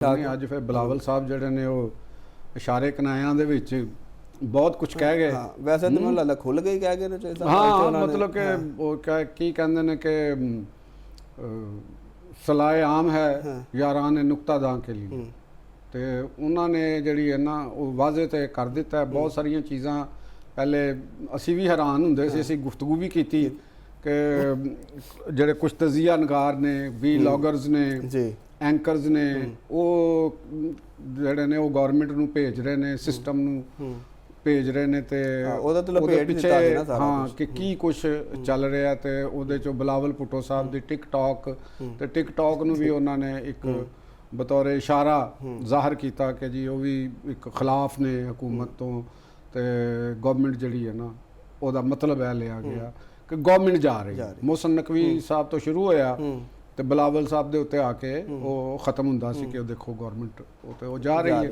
ਨੇ ਅੱਜ ਫਿਰ ਬਲਾਵਲ ਸਾਹਿਬ ਜਿਹੜੇ ਨੇ ਉਹ ਇਸ਼ਾਰੇ ਕਨਾਇਆਂ ਦੇ ਵਿੱਚ ਬਹੁਤ ਕੁਝ ਕਹਿ ਗਏ। ਹਾਂ ਵੈਸੇ ਤਾਂ ਮੈਨੂੰ ਲੱਗਦਾ ਖੁੱਲ ਗਏ ਕਹਿ ਗਏ ਨੇ ਚਾਹੀਦਾ। ਹਾਂ मतलब कि ਉਹ ਕੀ ਕਹਿੰਦੇ ਨੇ ਕਿ ਸਲਾਏ ਆਮ ਹੈ ਯਾਰਾਂ ਨੇ ਨੁਕਤਾਦਾਂ ਕੇ ਲਈ ਤੇ ਉਹਨਾਂ ਨੇ ਜਿਹੜੀ ਹੈ ਨਾ ਉਹ ਵਾਜ਼ੇ ਤੇ ਕਰ ਦਿੱਤਾ। ਬਹੁਤ ਸਾਰੀਆਂ ਚੀਜ਼ਾਂ ਪਹਿਲੇ ਅਸੀਂ ਵੀ ਹੈਰਾਨ ਹੁੰਦੇ ਸੀ, ਅਸੀਂ ਗੁਫ਼ਤਗੂ ਵੀ ਕੀਤੀ ਕਿ ਜਿਹੜੇ ਕੁਝ ਤਜ਼ੀਆ ਨਗਾਰ ਨੇ ਵੀਲੌਗਰਸ ਨੇ ਜੀ ਐਂਕਰਸ ਨੇ ਉਹ ਜਿਹੜੇ ਨੇ ਉਹ ਗਵਰਨਮੈਂਟ ਨੂੰ ਭੇਜ ਰਹੇ ਨੇ, ਸਿਸਟਮ ਨੂੰ ਭੇਜ ਰਹੇ ਨੇ ਤੇ ਉਹਦੇ ਪਿੱਛੇ ਹਾਂ ਕਿ ਕੀ ਕੁਝ ਚੱਲ ਰਿਹਾ ਤੇ ਉਹਦੇ ਚੋਂ ਬਲਾਵਲ ਭੁੱਟੋ ਸਾਹਿਬ ਦੀ ਟਿਕਟੌਕ ਤੇ ਟਿਕਟੌਕ ਨੂੰ ਵੀ ਉਹਨਾਂ ਨੇ ਇੱਕ ਬਤੌਰ ਇਸ਼ਾਰਾ ਜ਼ਾਹਰ ਕੀਤਾ ਕਿ ਜੀ ਉਹ ਵੀ ਇੱਕ ਖਿਲਾਫ ਨੇ ਹਕੂਮਤ ਤੋਂ ਤੇ ਗਵਰਨਮੈਂਟ ਜਿਹੜੀ ਹੈ ਨਾ ਉਹਦਾ ਮਤਲਬ ਇਹ ਲਿਆ ਗਿਆ ਕਿ ਗਵਰਨਮੈਂਟ ਜਾ ਰਹੀ ਹੈ। ਮੋਹਸਨ ਨਕवी ਸਾਹਿਬ ਤੋਂ ਸ਼ੁਰੂ ਹੋਇਆ ਤੇ ਬਲਾਵਲ ਸਾਹਿਬ ਦੇ ਉੱਤੇ ਆ ਕੇ ਉਹ ਖਤਮ ਹੁੰਦਾ ਸੀ ਕਿ ਉਹ ਦੇਖੋ ਗਵਰਨਮੈਂਟ ਉਹ ਜਾ ਰਹੀ ਹੈ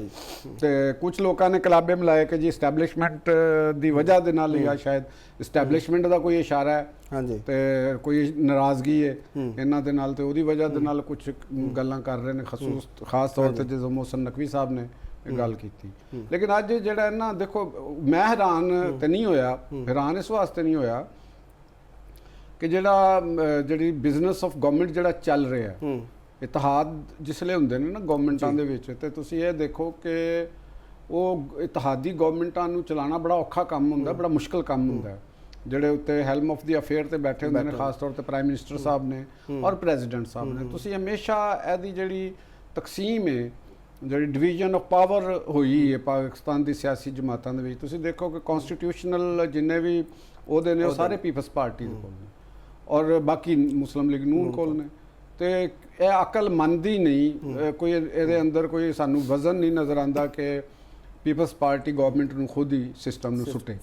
ਤੇ ਕੁਝ ਲੋਕਾਂ ਨੇ ਕਲਾਬੇ ਮਿਲਾਏ ਕਿ ਜੀ ਐਸਟੈਬਲਿਸ਼ਮੈਂਟ ਦੀ ਵਜ੍ਹਾ ਦੇ ਨਾਲ ਜਾਂ ਸ਼ਾਇਦ ਐਸਟੈਬਲਿਸ਼ਮੈਂਟ ਦਾ ਕੋਈ ਇਸ਼ਾਰਾ ਹੈ ਹਾਂਜੀ ਤੇ ਕੋਈ ਨਾਰਾਜ਼ਗੀ ਹੈ ਇਹਨਾਂ ਦੇ ਨਾਲ ਤੇ ਉਹਦੀ ਵਜ੍ਹਾ ਦੇ ਨਾਲ ਕੁਝ ਗੱਲਾਂ ਕਰ ਰਹੇ ਨੇ ਖਾਸ ਤੌਰ ਤੇ ਜਦੋਂ ਮੋਹਸਨ ਨਕवी ਸਾਹਿਬ ਨੇ ਇਹ ਗੱਲ ਕੀਤੀ। ਲੇਕਿਨ ਅੱਜ ਜਿਹੜਾ ਨਾ ਦੇਖੋ ਮੈਂ ਹੈਰਾਨ ਤੇ ਨਹੀਂ ਹੋਇਆ, ਹੈਰਾਨ ਇਸ ਵਾਸਤੇ ਨਹੀਂ ਹੋਇਆ ਕਿ ਜਿਹੜੀ ਬਿਜ਼ਨਸ ਆਫ ਗਵਰਨਮੈਂਟ ਜਿਹੜਾ ਚੱਲ ਰਿਹਾ ਇਤਿਹਾਦ ਜਿਸਲੇ ਹੁੰਦੇ ਨੇ ਨਾ ਗਵਰਨਮੈਂਟਾਂ ਦੇ ਵਿੱਚ ਤੇ ਤੁਸੀਂ ਇਹ ਦੇਖੋ ਕਿ ਉਹ ਇਤਿਹਾਦੀ ਗਵਰਨਮੈਂਟਾਂ ਨੂੰ ਚਲਾਉਣਾ ਬੜਾ ਔਖਾ ਕੰਮ ਹੁੰਦਾ, ਬੜਾ ਮੁਸ਼ਕਲ ਕੰਮ ਹੁੰਦਾ। ਜਿਹੜੇ ਉੱਤੇ ਹੈਲਮ ਆਫ ਦੀ ਅਫੇਅਰ ਤੇ ਬੈਠੇ ਹੁੰਦੇ ਨੇ ਖਾਸ ਤੌਰ ਤੇ ਪ੍ਰਾਈਮ ਮਿਨਿਸਟਰ ਸਾਹਿਬ ਨੇ ਔਰ ਪ੍ਰੈਜ਼ੀਡੈਂਟ ਸਾਹਿਬ ਨੇ, ਤੁਸੀਂ ਹਮੇਸ਼ਾ ਇਹਦੀ ਜਿਹੜੀ ਤਕਸੀਮ ਹੈ ਜਿਹੜੀ ਡਿਵੀਜ਼ਨ ਆਫ ਪਾਵਰ ਹੋਈ ਹੈ ਪਾਕਿਸਤਾਨ ਦੀ ਸਿਆਸੀ ਜਮਾਤਾਂ ਦੇ ਵਿੱਚ, ਤੁਸੀਂ ਦੇਖੋ ਕਿ ਕਨਸਟੀਟਿਊਸ਼ਨਲ ਜਿੰਨੇ ਵੀ ਉਹਦੇ ਨੇ ਉਹ ਸਾਰੇ ਪੀਪਲਸ ਪਾਰਟੀ ਦੇ ਕੋਲ ਨੇ ਔਰ ਬਾਕੀ ਮੁਸਲਿਮ ਲੀਗ ਨੂਨ ਕੋਲ ਨੇ ਤੇ ਇਹ ਅਕਲ ਮੰਨਦੀ ਨਹੀਂ ਕੋਈ ਇਹਦੇ ਅੰਦਰ ਕੋਈ ਸਾਨੂੰ ਵਜ਼ਨ ਨਹੀਂ ਨਜ਼ਰ ਆਉਂਦਾ ਕਿ ਪੀਪਲਸ ਪਾਰਟੀ ਗਵਰਨਮੈਂਟ ਨੂੰ ਖੁਦ ਹੀ ਸਿਸਟਮ ਨੂੰ ਸੁੱਟੇ।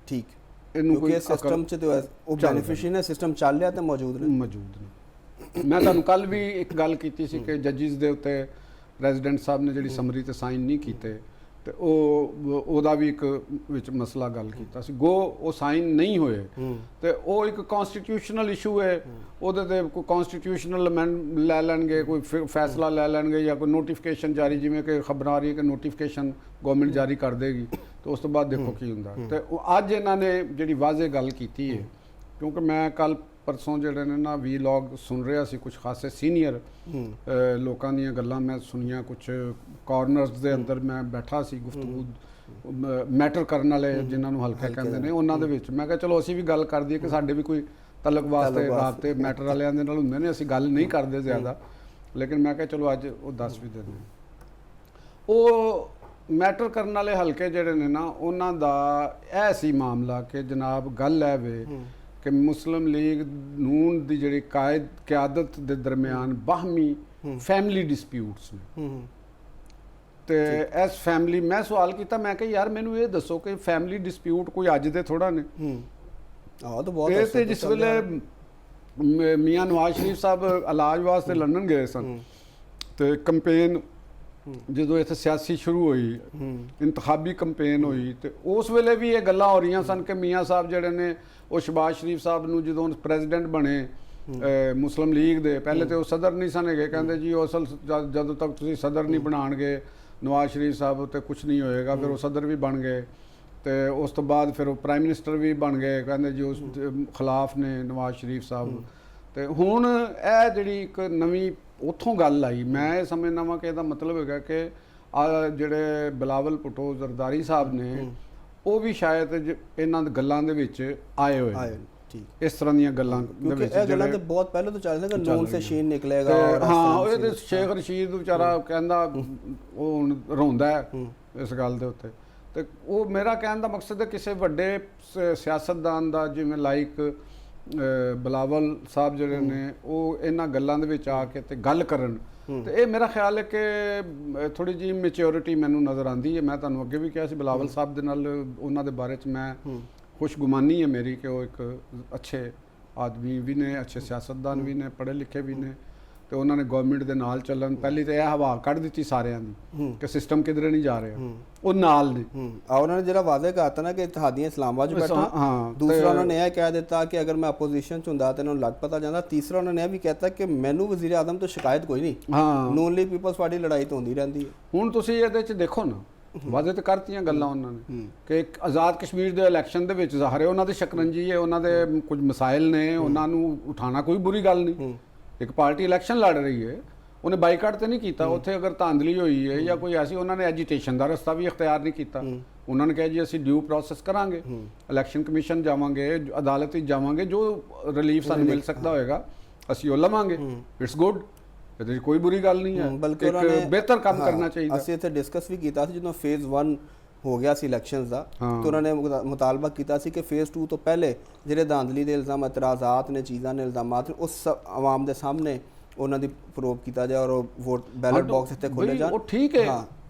ਠੀਕ ਇਹਨੂੰ ਕੋਈ ਸਿਸਟਮ ਚ ਤੇ ਉਹ ਬੈਨੀਫੀਸ਼ੀਅਰ ਨੇ, ਸਿਸਟਮ ਚੱਲ ਰਿਹਾ ਤੇ ਮੌਜੂਦ ਨੇ। ਮੈਂ ਤੁਹਾਨੂੰ ਕੱਲ ਵੀ ਇੱਕ ਗੱਲ ਕੀਤੀ ਸੀ ਕਿ ਜੱਜਿਸ ਦੇ ਉੱਤੇ ਪ੍ਰੈਜ਼ੀਡੈਂਟ ਸਾਹਿਬ ਨੇ ਜਿਹੜੀ ਸਮਰੀ ਤੇ ਸਾਈਨ ਨਹੀਂ ਕੀਤੇ ਤੇ ਉਹਦਾ ਵੀ ਇੱਕ ਵਿੱਚ ਮਸਲਾ ਗੱਲ ਕੀਤਾ ਸੀ। ਗੋ ਉਹ ਸਾਈਨ ਨਹੀਂ ਹੋਏ ਤੇ ਉਹ ਇੱਕ ਕਨਸਟੀਟਿਊਸ਼ਨਲ ਇਸ਼ੂ ਹੈ, ਉਹਦੇ ਤੇ ਕੋਈ ਕਨਸਟੀਟਿਊਸ਼ਨਲ ਅਮੈਂਡ ਲੈ ਲੈਣਗੇ, ਕੋਈ ਫੈਸਲਾ ਲੈ ਲੈਣਗੇ ਜਾਂ ਕੋਈ ਨੋਟੀਫਿਕੇਸ਼ਨ ਜਾਰੀ, ਜਿਵੇਂ ਕਿ ਖਬਰ ਆ ਰਹੀ ਹੈ ਕਿ ਨੋਟੀਫਿਕੇਸ਼ਨ ਗਵਰਨਮੈਂਟ ਜਾਰੀ ਕਰ ਦੇਗੀ ਤੇ ਉਸ ਤੋਂ ਬਾਅਦ ਦੇਖੋ ਕੀ ਹੁੰਦਾ। ਤੇ ਅੱਜ ਇਹਨਾਂ ਨੇ ਜਿਹੜੀ ਵਾਜ਼ੇ ਗੱਲ ਕੀਤੀ ਹੈ, ਕਿਉਂਕਿ ਮੈਂ ਕੱਲ ਪਰਸੋਂ ਜਿਹੜੇ ਨੇ ਨਾ ਵੀਲੌਗ ਸੁਣ ਰਿਹਾ ਸੀ, ਕੁਝ ਖਾਸੇ ਸੀਨੀਅਰ ਲੋਕਾਂ ਦੀਆਂ ਗੱਲਾਂ ਮੈਂ ਸੁਣੀਆਂ, ਕੁਝ ਕਾਰਨਰਸ ਦੇ ਅੰਦਰ ਮੈਂ ਬੈਠਾ ਸੀ, ਗੁਫ਼ਤਗੂ ਮੈਟਰ ਕਰਨ ਵਾਲੇ ਜਿਨ੍ਹਾਂ ਨੂੰ ਹਲਕਾ ਕਹਿੰਦੇ ਨੇ ਉਹਨਾਂ ਦੇ ਵਿੱਚ ਮੈਂ ਕਿਹਾ ਚਲੋ ਅਸੀਂ ਵੀ ਗੱਲ ਕਰ ਦਈਏ ਕਿ ਸਾਡੇ ਵੀ ਕੋਈ ਤਲਕ ਵਾਸਤੇ ਰਾਬਤੇ ਮੈਟਰ ਵਾਲਿਆਂ ਦੇ ਨਾਲ ਹੁੰਦੇ ਨੇ, ਅਸੀਂ ਗੱਲ ਨਹੀਂ ਕਰਦੇ ਜ਼ਿਆਦਾ, ਲੇਕਿਨ ਮੈਂ ਕਿਹਾ ਚਲੋ ਅੱਜ ਉਹ ਦੱਸ ਵੀ ਦਿੰਦੇ। ਉਹ ਮੈਟਰ ਕਰਨ ਵਾਲੇ ਹਲਕੇ ਜਿਹੜੇ ਨੇ ਨਾ ਉਹਨਾਂ ਦਾ ਇਹ ਸੀ ਮਾਮਲਾ ਕਿ ਜਨਾਬ ਗੱਲ ਹੈ ਵੇ ਕਿ ਮੁਸਲਿਮ ਲੀਗ ਨੂਨ ਦੀ ਜਿਹੜੀ ਕਿਆਦਤ ਦੇ ਦਰਮਿਆਨ ਬਾਹਮੀ ਫੈਮਿਲੀ ਡਿਸਪਿਊਟਸ ਨੇ ਤੇ ਇਸ ਫੈਮਿਲੀ ਮੈਂ ਸਵਾਲ ਕੀਤਾ, ਮੈਂ ਕਿਹਾ ਯਾਰ ਮੈਨੂੰ ਇਹ ਦੱਸੋ ਕਿ ਫੈਮਿਲੀ ਡਿਸਪਿਊਟ ਕੋਈ ਅੱਜ ਦੇ ਥੋੜਾ ਨੇ। ਇਹ ਤੇ ਜਿਸ ਵੇਲੇ ਮੀਆਂ ਨਵਾਜ਼ ਸ਼ਰੀਫ ਸਾਹਿਬ ਇਲਾਜ ਵਾਸਤੇ ਲੰਡਨ ਗਏ ਸਨ ਤੇ ਕੰਪੇਨ ਜਦੋਂ ਇੱਥੇ ਸਿਆਸੀ ਸ਼ੁਰੂ ਹੋਈ, ਇੰਤਖਾਬੀ ਕੰਪੇਨ ਹੋਈ ਤੇ ਉਸ ਵੇਲੇ ਵੀ ਇਹ ਗੱਲਾਂ ਹੋ ਰਹੀਆਂ ਸਨ ਕਿ ਮੀਆਂ ਸਾਹਿਬ ਜਿਹੜੇ ਨੇ ਉਹ ਸ਼ਬਾਜ਼ ਸ਼ਰੀਫ ਸਾਹਿਬ ਨੂੰ ਜਦੋਂ ਪ੍ਰੈਜ਼ੀਡੈਂਟ ਬਣੇ ਮੁਸਲਿਮ ਲੀਗ ਦੇ, ਪਹਿਲੇ ਤੇ ਉਹ ਸਦਰ ਨਹੀਂ ਸਨ ਹੈਗੇ, ਕਹਿੰਦੇ ਜੀ ਉਹ ਅਸਲ ਜਦੋਂ ਤੱਕ ਤੁਸੀਂ ਸਦਰ ਨਹੀਂ ਬਣਾਉਣਗੇ ਨਵਾਜ਼ ਸ਼ਰੀਫ ਸਾਹਿਬ ਤੇ ਕੁਝ ਨਹੀਂ ਹੋਏਗਾ। ਫਿਰ ਉਹ ਸਦਰ ਵੀ ਬਣ ਗਏ ਤੇ ਉਸ ਤੋਂ ਬਾਅਦ ਫਿਰ ਉਹ ਪ੍ਰਾਈਮ ਮਿਨਿਸਟਰ ਵੀ ਬਣ ਗਏ, ਕਹਿੰਦੇ ਜੀ ਉਸ ਖਿਲਾਫ ਨੇ ਨਵਾਜ਼ ਸ਼ਰੀਫ ਸਾਹਿਬ। ਤੇ ਹੁਣ ਇਹ ਜਿਹੜੀ ਇੱਕ ਨਵੀਂ ਉੱਥੋਂ ਗੱਲ ਆਈ, ਮੈਂ ਇਹ ਸਮਝਦਾ ਵਾਂ ਕਿ ਇਹਦਾ ਮਤਲਬ ਹੈਗਾ ਕਿ ਜਿਹੜੇ ਬਲਾਵਲ ਭੁੱਟੋ ਜ਼ਰਦਾਰੀ ਸਾਹਿਬ ਨੇ ਉਹ ਵੀ ਸ਼ਾਇਦ ਇਹਨਾਂ ਗੱਲਾਂ ਦੇ ਵਿੱਚ ਆਏ ਹੋਏ ਇਸ ਤਰ੍ਹਾਂ ਦੀਆਂ ਗੱਲਾਂ ਦੇ ਵਿੱਚ। ਇਹ ਗੱਲਾਂ ਤੇ ਬਹੁਤ ਪਹਿਲਾਂ ਤੋਂ ਚੱਲ ਰਹੀਆਂ ਕਿ ਨੂਨ ਸੇ ਸ਼ੀਨ ਨਿਕਲੇਗਾ। ਹਾਂ ਇਹ ਤੇ ਸ਼ੇਖ ਰਸ਼ੀਦ ਵਿਚਾਰਾ ਕਹਿੰਦਾ ਉਹ ਹੁਣ ਰੋਂਦਾ ਇਸ ਗੱਲ ਦੇ ਉੱਤੇ ਤੇ ਉਹ ਮੇਰਾ ਕਹਿਣ ਦਾ ਮਕਸਦ ਹੈ ਕਿਸੇ ਵੱਡੇ ਸਿਆਸਤਦਾਨ ਦਾ ਜਿਵੇਂ ਲਾਈਕ ਬਲਾਵਲ ਸਾਹਿਬ ਜਿਹੜੇ ਨੇ ਉਹ ਇਹਨਾਂ ਗੱਲਾਂ ਦੇ ਵਿੱਚ ਆ ਕੇ ਤੇ ਗੱਲ ਕਰਨ ਤੇ ਇਹ ਮੇਰਾ ਖਿਆਲ ਹੈ ਕਿ ਥੋੜੀ ਜਿਹੀ ਮੈਚਿਓਰਿਟੀ ਮੈਨੂੰ ਨਜ਼ਰ ਆਉਂਦੀ ਹੈ। ਮੈਂ ਤੁਹਾਨੂੰ ਅੱਗੇ ਵੀ ਕਿਹਾ ਸੀ ਬਲਾਵਲ ਸਾਹਿਬ ਦੇ ਨਾਲ ਉਹਨਾਂ ਦੇ ਬਾਰੇ 'ਚ ਮੈਂ ਖੁਸ਼ਗੁਮਾਨੀ ਹੈ ਮੇਰੀ ਕਿ ਉਹ ਇੱਕ ਅੱਛੇ ਆਦਮੀ ਵੀ ਨੇ, ਅੱਛੇ ਸਿਆਸਤਦਾਨ ਵੀ ਨੇ, ਪੜ੍ਹੇ ਲਿਖੇ ਵੀ ਨੇ ਤੇ ਉਹਨਾਂ ਨੇ ਗਵਰਨਮੈਂਟ ਦੇ ਨਾਲ ਚੱਲਣ, ਪਹਿਲੀ ਤੇ ਇਹ ਹਵਾ ਕੱਢ ਦਿੱਤੀ ਸਾਰਿਆਂ ਦੀ ਕਿ ਸਿਸਟਮ ਕਿਧਰੇ ਨਹੀਂ ਜਾ ਰਿਹਾ, ਉਹ ਨਾਲ ਨੇ। ਉਹਨਾਂ ਨੇ ਜਿਹੜਾ ਵਾਅਦਾ ਕਰਤਾ ਨਾ ਕਿ ਇਤਿਹਾਦੀਆਂ ਇਸਲਾਮਾਬਾਦ 'ਚ ਬੈਠਾ, ਹਾਂ। ਦੂਸਰਾ ਉਹਨਾਂ ਨੇ ਇਹ ਕਹਿ ਦਿੱਤਾ ਕਿ ਅਗਰ ਮੈਂ ਆਪੋਜੀਸ਼ਨ 'ਚ ਹੁੰਦਾ ਤਾਂ ਇਹਨਾਂ ਨੂੰ ਲੱਗ ਪਤਾ ਜਾਂਦਾ। ਤੀਸਰਾ ਉਹਨਾਂ ਨੇ ਇਹ ਵੀ ਕਹਿਤਾ ਕਿ ਮੈਨੂੰ ਵਜ਼ੀਰ ਆਜ਼ਮ ਤੋਂ ਸ਼ਿਕਾਇਤ ਕੋਈ ਨਹੀਂ, ਹਾਂ, ਨੂਨ ਲੀਗ ਪੀਪਲਸ ਪਾਰਟੀ ਲੜਾਈ ਤਾਂ ਹੁੰਦੀ ਰਹਿੰਦੀ ਹੈ। ਹੁਣ ਤੁਸੀਂ ਇਹਦੇ 'ਚ ਦੇਖੋ ਨਾ, ਵਾਅਦੇ ਤੇ ਕਰਤੀਆਂ ਗੱਲਾਂ ਉਹਨਾਂ ਨੇ ਕਿ ਇੱਕ ਆਜ਼ਾਦ ਕਸ਼ਮੀਰ ਦੇ ਇਲੈਕਸ਼ਨ ਦੇ ਵਿੱਚ ਜ਼ਾਹਰ ਹੈ ਉਹਨਾਂ ਦੇ ਸ਼ਕਰੰਜੀ ਹੈ, ਉਹਨਾਂ ਦੇ ਕੁਝ ਮਸਾਇਲ ਨੇ, ਉਹਨਾਂ ਨੂੰ ਉਠਾਉਣਾ ਕੋਈ ਬੁਰੀ ਗੱਲ ਨਹੀਂ। ਇੱਕ ਪਾਰਟੀ ਇਲੈਕਸ਼ਨ ਲੜ ਰਹੀ ਹੈ, ਉਹਨੇ ਬਾਈਕਾਟ ਤੇ ਨਹੀਂ ਕੀਤਾ, ਉੱਥੇ ਅਗਰ ਧਾਂਦਲੀ ਹੋਈ ਹੈ ਜਾਂ ਕੋਈ ਐਸੀ, ਉਹਨਾਂ ਨੇ ਐਜੀਟੇਸ਼ਨ ਦਾ ਰਸਤਾ ਵੀ ਇਖਤਿਆਰ ਨਹੀਂ ਕੀਤਾ। ਉਹਨਾਂ ਨੇ ਕਿਹਾ ਜੀ ਅਸੀਂ ਡਿਊ ਪ੍ਰੋਸੈਸ ਕਰਾਂਗੇ, ਇਲੈਕਸ਼ਨ ਕਮਿਸ਼ਨ ਜਾਵਾਂਗੇ, ਅਦਾਲਤ ਵਿੱਚ ਜਾਵਾਂਗੇ, ਜੋ ਰਿਲੀਫ ਸਾਨੂੰ ਮਿਲ ਸਕਦਾ ਹੋਏਗਾ ਅਸੀਂ ਉਹ ਲਵਾਂਗੇ। ਇਟਸ ਗੁੱਡ, ਇਹਦੇ 'ਚ ਕੋਈ ਬੁਰੀ ਗੱਲ ਨਹੀਂ ਹੈ, ਬਲਕਿ ਉਹਨਾਂ ਨੇ ਬਿਹਤਰ ਕੰਮ ਕਰਨਾ ਚਾਹੀਦਾ। ਅਸੀਂ ਇੱਥੇ ਡਿਸਕਸ ਵੀ ਕੀਤਾ ਸੀ ਜਦੋਂ ਫੇਜ਼ 1 ਹੋ ਗਿਆ ਸੀ ਇਲੈਕਸ਼ਨਸ ਦਾ, ਤਾਂ ਉਹਨਾਂ ਨੇ ਮੁਤਾਲਬਾ ਕੀਤਾ ਸੀ ਕਿ ਫੇਜ਼ 2 ਤੋਂ ਪਹਿਲੇ ਜਿਹੜੇ ਧਾਂਦਲੀ ਦੇ ਇਲਜ਼ਾਮ, ਇਤਰਾਜ਼ਾਤ ਨੇ, ਚੀਜ਼ਾਂ ਨੇ, ਇਲਜ਼ਾਮਾਤ ਨੇ, ਉਸ ਆਵਾਮ ਦੇ ਸਾਹਮਣੇ ਉਹਨਾਂ ਦੀ ਪ੍ਰੋਬ ਕੀਤਾ ਜਾਏ ਔਰ ਉਹ ਵੋਟ ਬੈਲਟ ਬਾਕਸ ਇੱਥੇ ਖੋਲੇ ਜਾਣ। ਉਹ ਠੀਕ ਹੈ,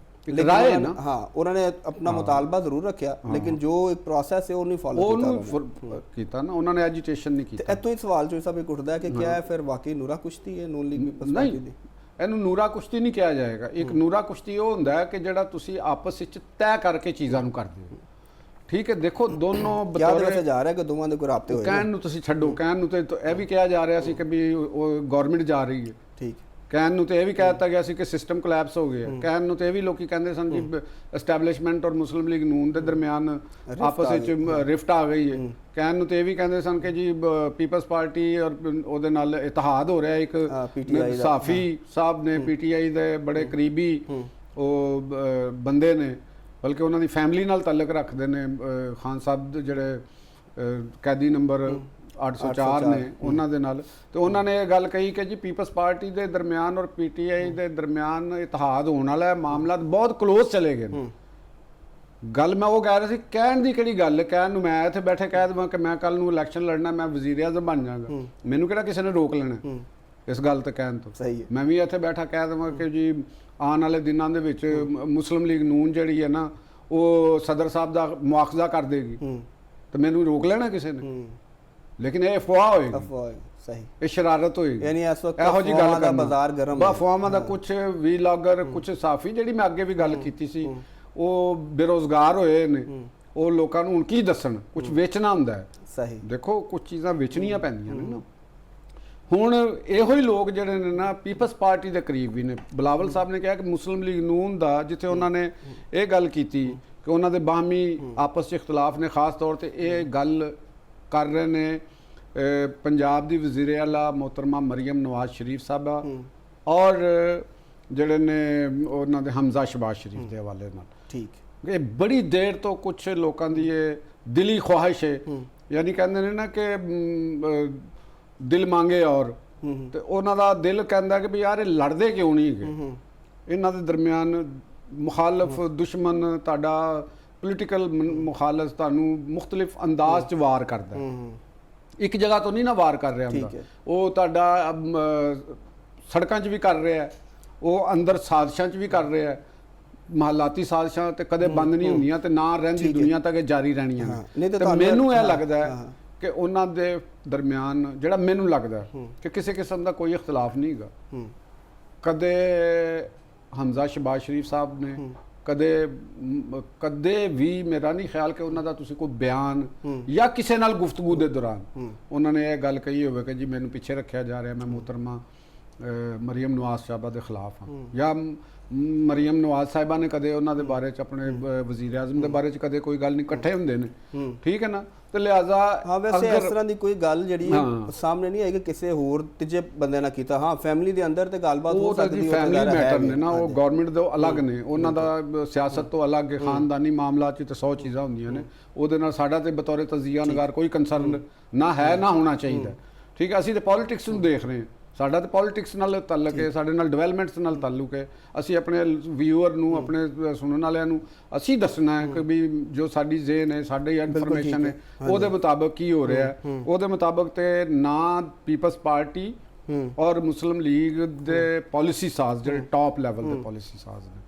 ਲੇਕਿਨ ਰਾਏ ਨਾ, ਹਾਂ ਉਹਨਾਂ ਨੇ ਆਪਣਾ ਮੁਤਾਲਬਾ ਜ਼ਰੂਰ ਰੱਖਿਆ, ਲੇਕਿਨ ਜੋ ਇੱਕ ਪ੍ਰੋਸੈਸ ਹੈ ਉਹ ਨਹੀਂ ਫੋਲੋ ਕੀਤਾ ਨਾ, ਉਹਨਾਂ ਨੇ ਐਜੀਟੇਸ਼ਨ ਨਹੀਂ ਕੀਤਾ। ਇੱਥੋਂ ਹੀ ਸਵਾਲ ਜੋ ਸਭ ਇੱਕ ਉੱਠਦਾ ਹੈ ਕਿ ਕਿਆ ਹੈ ਫਿਰ ਵਾਕਈ ਨੂਰਾ ਕੁਸ਼ਤੀ ਹੈ ਨੂਨ ਲੀਗ ਪੀਪਲਸ ਪਾਰਟੀ ਦੀ? ਇਹਨੂੰ ਨੂਰਾ ਕੁਸ਼ਤੀ ਨਹੀਂ ਕਿਹਾ ਜਾਏਗਾ। ਇੱਕ ਨੂਰਾ ਕੁਸ਼ਤੀ ਉਹ ਹੁੰਦਾ ਹੈ ਕਿ ਜਿਹੜਾ ਤੁਸੀਂ ਆਪਸ ਵਿੱਚ ਤੈਅ ਕਰਕੇ ਚੀਜ਼ਾਂ ਨੂੰ ਕਰਦੇ ਹੋ, ਠੀਕ ਹੈ। ਦੇਖੋ ਦੋਨੋਂ ਬਤੌਰ ਜਾ ਰਿਹਾ ਕਿ ਦੋਵਾਂ ਦੇ ਕੋਈ ਰਾਬਤੇ ਹੋਏ, ਕਹਿਣ ਨੂੰ ਤੁਸੀਂ ਛੱਡੋ, ਕਹਿਣ ਨੂੰ ਤੇ ਇਹ ਵੀ ਕਿਹਾ ਜਾ ਰਿਹਾ ਸੀ ਕਿ ਵੀ ਉਹ ਗਵਰਨਮੈਂਟ ਜਾ ਰਹੀ ਹੈ, ਠੀਕ। ਕਹਿਣ ਨੂੰ ਤੇ ਇਹ ਵੀ ਕਹਿ ਦਿੱਤਾ ਗਿਆ ਸੀ ਕਿ ਸਿਸਟਮ ਕੋਲੈਪਸ ਹੋ ਗਿਆ, ਕਹਿਣ ਨੂੰ ਤੇ ਇਹ ਵੀ ਲੋਕੀ ਕਹਿੰਦੇ ਸਨ ਕਿ ਐਸਟੈਬਲਿਸ਼ਮੈਂਟ ਔਰ ਮੁਸਲਿਮ ਲੀਗ ਨੂਨ ਦੇ ਦਰਮਿਆਨ ਆਪਸ ਵਿੱਚ ਰਿਫਟ ਆ ਗਈ ਹੈ, ਕਹਿਣ ਨੂੰ ਤੇ ਇਹ ਵੀ ਕਹਿੰਦੇ ਸਨ ਕਿ ਜੀ ਪੀਪਲਸ ਪਾਰਟੀ ਔਰ ਉਹਦੇ ਨਾਲ ਇਤਿਹਾਦ ਹੋ ਰਿਹਾ। ਇੱਕ ਸਾਫੀ ਸਾਹਿਬ ਨੇ, ਪੀਟੀਆਈ ਦੇ ਬੜੇ ਕਰੀਬੀ ਉਹ ਬੰਦੇ ਨੇ, ਬਲਕਿ ਉਹਨਾਂ ਦੀ ਫੈਮਿਲੀ ਨਾਲ ਤਾਲੁਕ ਰੱਖਦੇ ਨੇ, ਖਾਨ ਸਾਹਿਬ ਦੇ ਜਿਹੜੇ ਕੈਦੀ ਨੰਬਰ 804 ਨੇ, ਉਹਨਾਂ ਦੇ ਨਾਲ। ਤੇ ਉਹਨਾਂ ਨੇ ਇਹ ਗੱਲ ਕਹੀ ਕਿ ਜੀ ਪੀਪਲਸ ਪਾਰਟੀ ਦੇ ਦਰਮਿਆਨ ਔਰ ਪੀਟੀਆਈ ਦੇ ਦਰਮਿਆਨ ਇਤਿਹਾਦ ਹੋਣ ਵਾਲਾ ਹੈ, ਮਾਮਲਾ ਬਹੁਤ ਕਲੋਜ਼ ਚਲੇ ਗਏ ਨੇ। ਗੱਲ ਮੈਂ ਉਹ ਕਹਿ ਰਿਹਾ ਸੀ, ਕਹਿਣ ਦੀ ਕਿਹੜੀ ਗੱਲ ਹੈ, ਕਹਿਣ ਨੂੰ ਮੈਂ ਇੱਥੇ ਬੈਠੇ ਕਹਿ ਦੇਵਾਂ ਕਿ ਮੈਂ ਕੱਲ ਨੂੰ ਇਲੈਕਸ਼ਨ ਲੜਨਾ, ਮੈਂ ਵਜ਼ੀਰ ਆਜ਼ਮ ਬਣ ਜਾਵਾਂਗਾ, ਮੈਨੂੰ ਕਿਹੜਾ ਕਿਸੇ ਨੇ ਰੋਕ ਲੈਣਾ ਇਸ ਗੱਲ ਤੇ ਕਹਿਣ ਤੋਂ। ਸਹੀ ਹੈ, ਮੈਂ ਵੀ ਇੱਥੇ ਬੈਠਾ ਕਹਿ ਦੇਵਾਂ ਕਿ ਜੀ ਆਉਣ ਵਾਲੇ ਦਿਨਾਂ ਦੇ ਵਿੱਚ ਮੁਸਲਿਮ ਲੀਗ ਨੂਨ ਜਿਹੜੀ ਹੈ ਨਾ, ਉਹ ਸਦਰ ਸਾਹਿਬ ਦਾ ਮੁਆਖਜ਼ਾ ਕਰ ਦੇਗੀ, ਤੇ ਮੈਨੂੰ ਰੋਕ ਲੈਣਾ ਕਿਸੇ ਨੇ? ਲੇਕਿਨ ਇਹ ਅਫਵਾਹ ਹੋਏਗੀ, ਸਹੀ, ਇਹ ਸ਼ਰਾਰਤ ਹੋਏਗੀ। ਯਾਨੀ ਇਸ ਵਕਤ ਇਹੋ ਜੀ ਗੱਲ ਦਾ ਬਾਜ਼ਾਰ ਗਰਮ ਹੈ, ਅਫਵਾਹਾਂ ਦਾ। ਕੁਝ ਵੀਲਾਗਰ, ਕੁਝ ਸਾਫੀ, ਜਿਹੜੀ ਮੈਂ ਅੱਗੇ ਵੀ ਗੱਲ ਕੀਤੀ ਸੀ, ਉਹ ਬੇਰੋਜ਼ਗਾਰ ਹੋਏ ਨੇ, ਉਹ ਲੋਕਾਂ ਨੂੰ ਹੁਣ ਕੀ ਦੱਸਣ, ਕੁਝ ਵੇਚਣਾ ਹੁੰਦਾ ਹੈ। ਸਹੀ, ਦੇਖੋ ਕੁਝ ਚੀਜ਼ਾਂ ਵੇਚਣੀਆਂ ਪੈਂਦੀਆਂ ਨੇ ਨਾ। ਹੁਣ ਇਹੋ ਹੀ ਲੋਕ ਜਿਹੜੇ ਨੇ ਨਾ ਪੀਪਲਸ ਪਾਰਟੀ ਦੇ ਕਰੀਬ ਵੀ ਨੇ। ਬਿਲਾਵਲ ਸਾਹਿਬ ਨੇ ਕਿਹਾ ਕਿ ਮੁਸਲਿਮ ਲੀਗ ਨੂਨ ਦਾ, ਜਿੱਥੇ ਉਹਨਾਂ ਨੇ ਇਹ ਗੱਲ ਕੀਤੀ ਕਿ ਉਹਨਾਂ ਦੇ ਬਾਹਮੀ ਆਪਸ 'ਚ ਇਖਤਲਾਫ ਨੇ, ਖਾਸ ਤੌਰ ਤੇ ਇਹ ਗੱਲ ਕਰ ਰਹੇ ਨੇ ਪੰਜਾਬ ਦੀ ਵਜ਼ੀਰ ਆਲਾ ਮੁਹਤਰਮਾ ਮਰੀਮ ਨਵਾਜ਼ ਸ਼ਰੀਫ ਸਾਹਿਬਾ ਔਰ ਜਿਹੜੇ ਨੇ ਉਹਨਾਂ ਦੇ ਹਮਜ਼ਾ ਸ਼ਬਾਜ਼ ਸ਼ਰੀਫ ਦੇ ਹਵਾਲੇ ਨਾਲ। ਠੀਕ, ਇਹ ਬੜੀ ਦੇਰ ਤੋਂ ਕੁਝ ਲੋਕਾਂ ਦੀ ਇਹ ਦਿਲੀ ਖਵਾਹਿਸ਼ ਹੈ, ਯਾਨੀ ਕਹਿੰਦੇ ਨੇ ਨਾ ਕਿ ਦਿਲ ਮੰਗੇ ਔਰ, ਤੇ ਉਹਨਾਂ ਦਾ ਦਿਲ ਕਹਿੰਦਾ ਕਿ ਵੀ ਯਾਰ ਇਹ ਲੜਦੇ ਕਿਉਂ ਨਹੀਂ ਹੈਗੇ, ਇਹਨਾਂ ਦੇ ਦਰਮਿਆਨ ਮੁਖਾਲਫ ਦੁਸ਼ਮਣ, ਤੁਹਾਡਾ ਪੋਲੀਟੀਕਲ ਮੁਖਾਲਫ ਤੁਹਾਨੂੰ ਮੁਖਤਲਿਫ ਅੰਦਾਜ਼ 'ਚ ਵਾਰ ਕਰਦਾ, ਇੱਕ ਜਗ੍ਹਾ ਤੋਂ ਨਹੀਂ ਨਾ ਵਾਰ ਕਰ ਰਿਹਾ ਹੁੰਦਾ, ਉਹ ਤੁਹਾਡਾ ਸੜਕਾਂ 'ਚ ਵੀ ਕਰ ਰਿਹਾ, ਉਹ ਅੰਦਰ ਸਾਜ਼ਿਸ਼ਾਂ 'ਚ ਵੀ ਕਰ ਰਿਹਾ। ਮਹੱਲਾਤੀ ਸਾਜ਼ਿਸ਼ਾਂ ਤੇ ਕਦੇ ਬੰਦ ਨਹੀਂ ਹੁੰਦੀਆਂ ਤੇ ਨਾ ਰਹਿੰਦੀ ਦੁਨੀਆ ਤੱਕ ਇਹ ਜਾਰੀ ਰਹਿਣੀਆਂ ਨੇ। ਤੇ ਮੈਨੂੰ ਇਹ ਲੱਗਦਾ ਹੈ ਕਿ ਉਹਨਾਂ ਦੇ ਦਰਮਿਆਨ, ਜਿਹੜਾ ਮੈਨੂੰ ਲੱਗਦਾ ਕਿ ਕਿਸੇ ਕਿਸਮ ਦਾ ਕੋਈ ਇਖਤਲਾਫ ਨਹੀਂ ਹੈਗਾ। ਕਦੇ ਹਮਜ਼ਾ ਸ਼ਬਾਜ਼ ਸ਼ਰੀਫ ਸਾਹਿਬ ਨੇ ਕਦੇ ਵੀ ਮੇਰਾ ਨਹੀਂ ਖਿਆਲ ਕਿ ਉਹਨਾਂ ਦਾ ਤੁਸੀਂ ਕੋਈ ਬਿਆਨ ਜਾਂ ਕਿਸੇ ਨਾਲ ਗੁਫ਼ਤਗੂ ਦੇ ਦੌਰਾਨ ਉਹਨਾਂ ਨੇ ਇਹ ਗੱਲ ਕਹੀ ਹੋਵੇ ਕਿ ਜੀ ਮੈਨੂੰ ਪਿੱਛੇ ਰੱਖਿਆ ਜਾ ਰਿਹਾ, ਮੈਂ ਮੁਹਤਰਮਾ ਮਰੀਮ ਨਵਾਜ਼ ਸਾਹਿਬਾ ਦੇ ਖਿਲਾਫ ਹਾਂ, ਜਾਂ ਮਰੀਮ ਨਵਾਜ਼ ਸਾਹਿਬਾ ਨੇ ਕਦੇ ਉਹਨਾਂ ਦੇ ਬਾਰੇ 'ਚ, ਆਪਣੇ ਵਜ਼ੀਰ ਆਜ਼ਮ ਦੇ ਬਾਰੇ 'ਚ ਕਦੇ ਕੋਈ ਗੱਲ ਨਹੀਂ, ਇਕੱਠੇ ਹੁੰਦੇ ਨੇ, ਠੀਕ ਹੈ ਨਾ। ਤੇ ਲਿਹਾਜ਼ਾ ਹਾਂ, ਵੈਸੇ ਇਸ ਤਰ੍ਹਾਂ ਦੀ ਕੋਈ ਗੱਲ ਜਿਹੜੀ ਸਾਹਮਣੇ ਨਹੀਂ ਆਈ ਕਿ ਕਿਸੇ ਹੋਰ ਤੀਜੇ ਬੰਦੇ ਨਾਲ ਕੀਤਾ। ਹਾਂ, ਫੈਮਿਲੀ ਦੇ ਅੰਦਰ ਤੇ ਗੱਲਬਾਤ ਹੋ ਸਕਦੀ ਹੈ, ਫੈਮਿਲੀ ਮੈਟਰ ਨੇ ਨਾ, ਉਹ ਗਵਰਨਮੈਂਟ ਤੋਂ ਅਲੱਗ ਨੇ, ਉਹਨਾਂ ਦਾ ਸਿਆਸਤ ਤੋਂ ਅਲੱਗ, ਖਾਨਦਾਨੀ ਮਾਮਲਾ 'ਚ ਤੇ 100 ਚੀਜ਼ਾਂ ਹੁੰਦੀਆਂ ਨੇ। ਉਹਦੇ ਨਾਲ ਸਾਡਾ ਤੇ ਬਤੌਰ ਤਜ਼ੀਆ ਨਗਾਰ ਕੋਈ ਕੰਸਰਨ ਨਾ ਹੈ, ਨਾ ਹੋਣਾ ਚਾਹੀਦਾ, ਠੀਕ ਹੈ। ਅਸੀਂ ਤੇ ਪੋਲਿਟਿਕਸ ਨੂੰ ਦੇਖ ਰਹੇ ਹਾਂ, ਸਾਡਾ ਤਾਂ ਪੋਲਿਟਿਕਸ ਨਾਲ ਤਾਲੁਕ ਹੈ, ਸਾਡੇ ਨਾਲ ਡਿਵੈਲਪਮੈਂਟਸ ਨਾਲ ਤਾਲੁਕ ਹੈ। ਅਸੀਂ ਆਪਣੇ ਵਿਊਅਰ ਨੂੰ, ਆਪਣੇ ਸੁਣਨ ਵਾਲਿਆਂ ਨੂੰ ਅਸੀਂ ਦੱਸਣਾ ਹੈ ਕਿ ਵੀ ਜੋ ਸਾਡੀ ਜ਼ੇਨ ਹੈ, ਸਾਡੀ ਇਨਫੋਰਮੇਸ਼ਨ ਹੈ, ਉਹਦੇ ਮੁਤਾਬਕ ਕੀ ਹੋ ਰਿਹਾ ਹੈ। ਉਹਦੇ ਮੁਤਾਬਕ ਤੇ ਨਾ ਪੀਪਲਸ ਪਾਰਟੀ ਔਰ ਮੁਸਲਿਮ ਲੀਗ ਦੇ ਪਾਲਿਸੀ ਸਾਜ਼, ਜਿਹੜੇ ਟਾਪ ਲੈਵਲ ਦੇ ਪਾਲਿਸੀ ਸਾਜ਼ ਨੇ,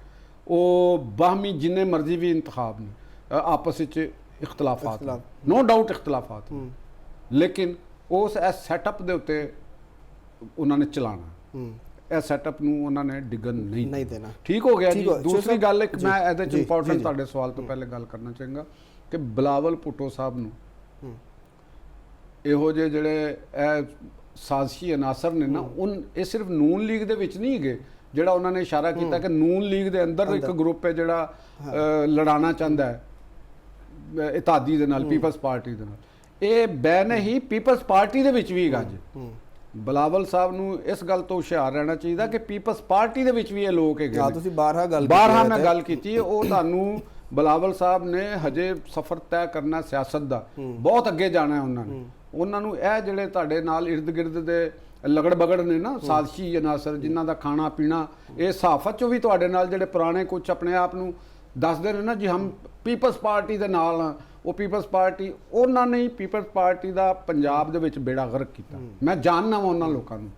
ਉਹ ਬਾਹਮੀ ਜਿੰਨੇ ਮਰਜ਼ੀ ਵੀ ਇੰਤਖਾਬ ਨੇ, ਆਪਸ ਵਿੱਚ ਇਖਤਲਾਫਾਤ, ਨੋ ਡਾਊਟ ਇਖਤਲਾਫਾਤ, ਲੇਕਿਨ ਉਸ ਸੈਟਅਪ ਦੇ ਉੱਤੇ ਉਹਨਾਂ ਨੇ ਚਲਾਣਾ। ਇਹ ਸੈਟਅਪ ਨੂੰ ਉਹਨਾਂ ਨੇ ਡਿੱਗਣ ਨਹੀਂ ਦੇਣਾ। ਠੀਕ ਹੋ ਗਿਆ ਜੀ। ਠੀਕ ਹੋ- ਦੂਸਰੀ ਗੱਲ ਇੱਕ ਜੀ, ਮੈਂ ਇਹਦੇ ਚ ਜੀ, ਇੰਪੋਰਟੈਂਟ ਜੀ। ਤੁਹਾਡੇ ਸਵਾਲ ਤੋਂ ਪਹਿਲੇ ਗੱਲ ਕਰਨਾ ਚਾਹਾਂਗਾ ਕਿ ਬਿਲਾਵਲ ਭੁੱਟੋ ਸਾਹਿਬ ਨੂੰ ਇਹੋ ਜਿਹੇ ਜਿਹੜੇ ਇਹ ਸਾਜ਼ਿਸ਼ੀ ਅਨਾਸਰ ਨੇ ਨਾ, ਇਹ ਸਿਰਫ ਨੂਨ ਲੀਗ ਦੇ ਵਿੱਚ ਨਹੀਂ ਹੈਗੇ। ਜਿਹੜਾ ਉਹਨਾਂ ਨੇ ਇਸ਼ਾਰਾ ਕੀਤਾ ਕਿ ਨੂਨ ਲੀਗ ਦੇ ਅੰਦਰ ਇੱਕ ਗਰੁੱਪ ਹੈ ਜਿਹੜਾ ਲੜਾਉਣਾ ਚਾਹੁੰਦਾ ਹੈ ਇਤਿਹਾਦੀ ਦੇ ਨਾਲ, ਪੀਪਲਸ ਪਾਰਟੀ ਦੇ ਨਾਲ। ਇਹ ਬੈਨ ਹੀ ਪੀਪਲਸ ਪਾਰਟੀ ਦੇ ਵਿੱਚ ਵੀ ਹੈਗਾ ਜੀ। ਬਿਲਾਵਲ ਸਾਹਿਬ ਨੂੰ ਇਸ ਗੱਲ ਤੋਂ ਹੁਸ਼ਿਆਰ ਰਹਿਣਾ ਚਾਹੀਦਾ ਕਿ ਪੀਪਲਸ ਪਾਰਟੀ ਦੇ ਵਿੱਚ ਵੀ ਇਹ ਲੋਕ ਹੈਗੇ ਹਾਂ, ਨੇ। ਤੁਸੀਂ ਬਾਰਹਾ ਗੱਲ ਬਾਰਹਾ ਮੈਂ ਗੱਲ ਕੀਤੀ, ਉਹ ਤੁਹਾਨੂੰ ਬਿਲਾਵਲ ਸਾਹਿਬ ਨੇ ਹਜੇ ਸਫ਼ਰ ਤੈਅ ਕਰਨਾ ਸਿਆਸਤ ਦਾ, ਬਹੁਤ ਅੱਗੇ ਜਾਣਾ ਹੈ ਉਹਨਾਂ ਨੂੰ ਇਹ ਜਿਹੜੇ ਤੁਹਾਡੇ ਨਾਲ ਇਰਦ ਗਿਰਦ ਦੇ ਲਗੜ ਬਗੜ ਨੇ ਨਾ, ਸਾਜ਼ਿਸ਼ੀ ਅਨਾਸਰ ਜਿਨ੍ਹਾਂ ਦਾ ਖਾਣਾ ਪੀਣਾ, ਇਹ ਸਹਾਫਤ ਚੋਂ ਵੀ ਤੁਹਾਡੇ ਨਾਲ ਜਿਹੜੇ ਪੁਰਾਣੇ ਕੁਝ ਆਪਣੇ ਆਪ ਨੂੰ ਦੱਸਦੇ ਨੇ ਨਾ ਜੀ ਹਮ ਪੀਪਲਸ ਪਾਰਟੀ ਦੇ ਨਾਲ ਹਾਂ, ਉਹ ਪੀਪਲਸ ਪਾਰਟੀ, ਉਹਨਾਂ ਨੇ ਹੀ ਪੀਪਲਸ ਪਾਰਟੀ ਦਾ ਪੰਜਾਬ ਦੇ ਵਿੱਚ ਬੇੜਾ ਗਰਕ ਕੀਤਾ। ਮੈਂ ਜਾਣਦਾ ਹਾਂ ਉਹਨਾਂ ਲੋਕਾਂ ਨੂੰ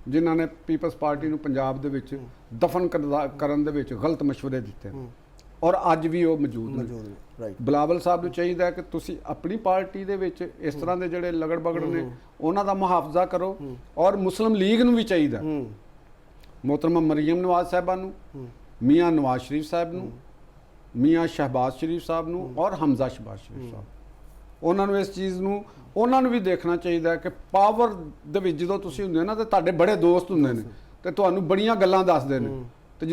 ਜਿਨ੍ਹਾਂ ਨੇ ਪੀਪਲਸ ਪਾਰਟੀ ਨੂੰ ਪੰਜਾਬ ਦੇ ਵਿੱਚ ਦਫਨ ਕਰਨ ਦੇ ਵਿੱਚ ਗਲਤ ਮਸ਼ਵਰੇ ਦਿੱਤੇ ਔਰ ਅੱਜ ਵੀ ਉਹ ਮੌਜੂਦ ਨੇ। ਰਾਈਟ। ਬਿਲਾਵਲ ਸਾਹਿਬ ਨੂੰ ਚਾਹੀਦਾ ਹੈ ਕਿ ਤੁਸੀਂ ਆਪਣੀ ਪਾਰਟੀ ਦੇ ਵਿੱਚ ਇਸ ਤਰ੍ਹਾਂ ਦੇ ਜਿਹੜੇ ਲਗੜ ਬਗੜ ਨੇ ਉਹਨਾਂ ਦਾ ਮੁਹਾਫਜ਼ਾ ਕਰੋ, ਔਰ ਮੁਸਲਿਮ ਲੀਗ ਨੂੰ ਵੀ ਚਾਹੀਦਾ ਮੁਹਤਰਮਾ ਮਰੀਮ ਨਵਾਜ਼ ਸਾਹਿਬਾਂ ਨੂੰ, ਮੀਆਂ ਨਵਾਜ਼ ਸ਼ਰੀਫ ਸਾਹਿਬ ਨੂੰ, ਮੀਆਂ ਸ਼ਹਿਬਾਜ਼ ਸ਼ਰੀਫ ਸਾਹਿਬ ਨੂੰ ਔਰ ਹਮਜ਼ਾ ਸ਼ਹਿਬਾਜ਼ ਸ਼ਰੀਫ ਸਾਹਿਬ, ਉਹਨਾਂ ਨੂੰ ਇਸ ਚੀਜ਼ ਨੂੰ ਉਹਨਾਂ ਨੂੰ ਵੀ ਦੇਖਣਾ ਚਾਹੀਦਾ ਕਿ ਪਾਵਰ ਦੇ ਵਿੱਚ ਜਦੋਂ ਤੁਸੀਂ ਹੁੰਦੇ ਨਾ ਤੇ ਤੁਹਾਡੇ ਬੜੇ ਦੋਸਤ ਹੁੰਦੇ ਨੇ ਤੇ ਤੁਹਾਨੂੰ ਬੜੀਆਂ ਗੱਲਾਂ ਦੱਸਦੇ ਨੇ, ਤੇ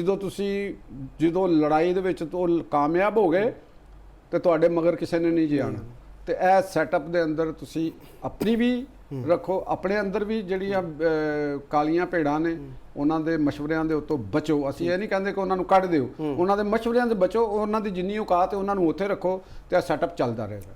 ਜਦੋਂ ਲੜਾਈ ਦੇ ਵਿੱਚ ਤੋਂ ਕਾਮਯਾਬ ਹੋ ਗਏ ਤੇ ਤੁਹਾਡੇ ਮਗਰ ਕਿਸੇ ਨੇ ਨਹੀਂ ਜੀ ਆਉਣਾ। ਤੇ ਇਹ ਸੈਟਅਪ ਦੇ ਅੰਦਰ ਤੁਸੀਂ ਆਪਣੀ ਵੀ ਰੱਖੋ, ਆਪਣੇ ਅੰਦਰ ਵੀ ਜਿਹੜੀਆਂ ਕਾਲੀਆਂ ਭੇੜਾਂ ਨੇ ਉਹਨਾਂ ਦੇ ਮਸ਼ਵਰਿਆਂ ਦੇ ਉੱਤੋਂ ਬਚੋ। ਅਸੀਂ ਇਹ ਨਹੀਂ ਕਹਿੰਦੇ ਕਿ ਉਹਨਾਂ ਨੂੰ ਕੱਢ ਦਿਓ, ਉਹਨਾਂ ਦੇ ਮਸ਼ਵਰਿਆਂ ਦੇ ਬਚੋ, ਉਹਨਾਂ ਦੀ ਜਿੰਨੀ ਔਕਾਤ ਹੈ ਉਹਨਾਂ ਨੂੰ ਉੱਥੇ ਰੱਖੋ ਤੇ ਇਹ ਸੈਟਅਪ ਚੱਲਦਾ ਰਹੇਗਾ।